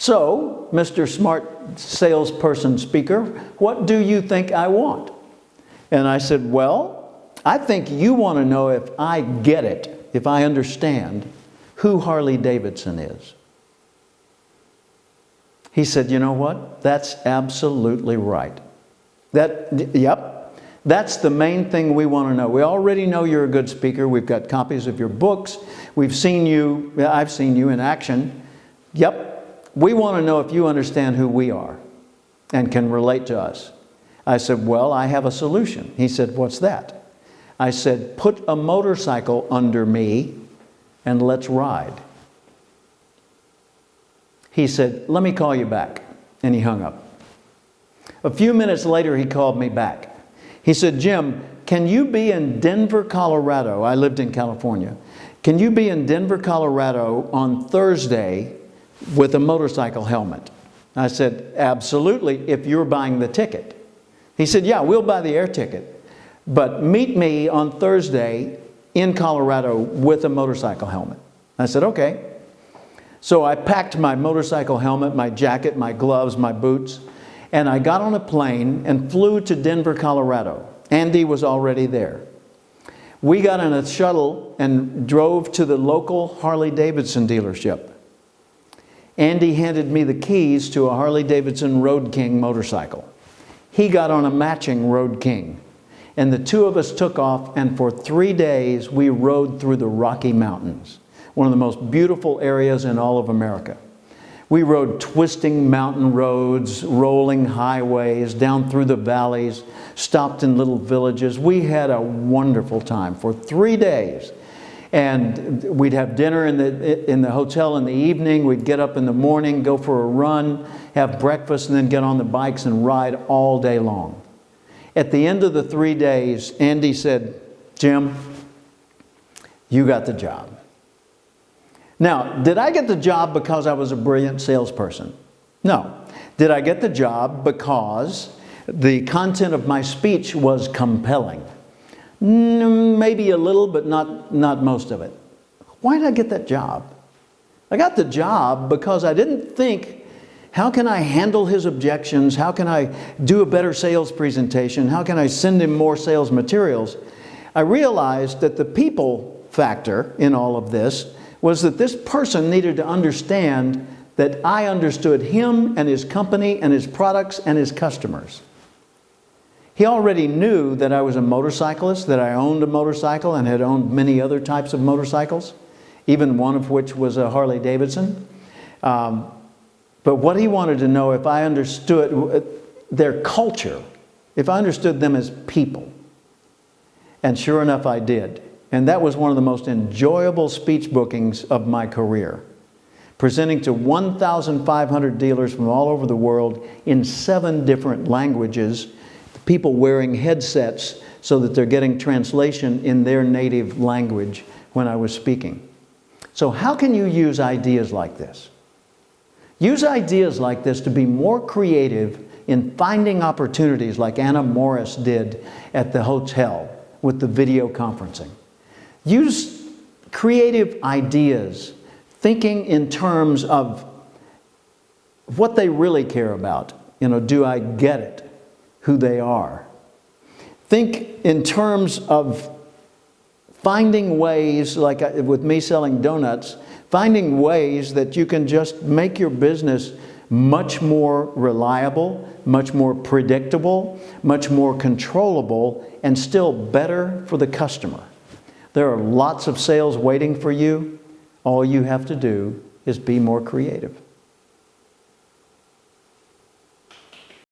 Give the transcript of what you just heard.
So, Mr. Smart Salesperson Speaker, what do you think I want? And I said, well, I think you want to know if I get it, if I understand who Harley Davidson is. He said, you know what? That's absolutely right. Yep, that's the main thing we want to know. We already know you're a good speaker. We've got copies of your books. I've seen you in action. Yep, we want to know if you understand who we are and can relate to us. I said, well, I have a solution. He said, what's that? I said, put a motorcycle under me and let's ride. He said, let me call you back. And he hung up. A few minutes later, he called me back. He said, Jim, can you be in Denver, Colorado? I lived in California. Can you be in Denver, Colorado on Thursday with a motorcycle helmet? I said, absolutely, if you're buying the ticket. He said, yeah, we'll buy the air ticket, but meet me on Thursday in Colorado with a motorcycle helmet. I said, okay. So I packed my motorcycle helmet, my jacket, my gloves, my boots, and I got on a plane and flew to Denver, Colorado. Andy was already there. We got in a shuttle and drove to the local Harley Davidson dealership. Andy handed me the keys to a Harley Davidson Road King motorcycle. He got on a matching Road King. And the two of us took off, and for 3 days we rode through the Rocky Mountains, one of the most beautiful areas in all of America. We rode twisting mountain roads, rolling highways, down through the valleys, stopped in little villages. We had a wonderful time for 3 days. And we'd have dinner in the hotel in the evening. We'd get up in the morning, go for a run, have breakfast, and then get on the bikes and ride all day long. At the end of the 3 days, Andy said, Jim, you got the job. Now, did I get the job because I was a brilliant salesperson? No. Did I get the job because the content of my speech was compelling? Maybe a little, but not most of it. Why did I get that job? I got the job because I didn't think, how can I handle his objections? How can I do a better sales presentation? How can I send him more sales materials? I realized that the people factor in all of this was that this person needed to understand that I understood him and his company and his products and his customers. He already knew that I was a motorcyclist, that I owned a motorcycle and had owned many other types of motorcycles, even one of which was a Harley Davidson. But what he wanted to know, if I understood their culture, if I understood them as people. And sure enough, I did. And that was one of the most enjoyable speech bookings of my career. Presenting to 1,500 dealers from all over the world in 7 different languages, people wearing headsets so that they're getting translation in their native language when I was speaking. So how can you use ideas like this? Use ideas like this to be more creative in finding opportunities like Anna Morris did at the hotel with the video conferencing. Use creative ideas, thinking in terms of what they really care about. Do I get it? Who they are. Think in terms of finding ways, like with me selling donuts, finding ways that you can just make your business much more reliable, much more predictable, much more controllable, and still better for the customer. There are lots of sales waiting for you. All you have to do is be more creative.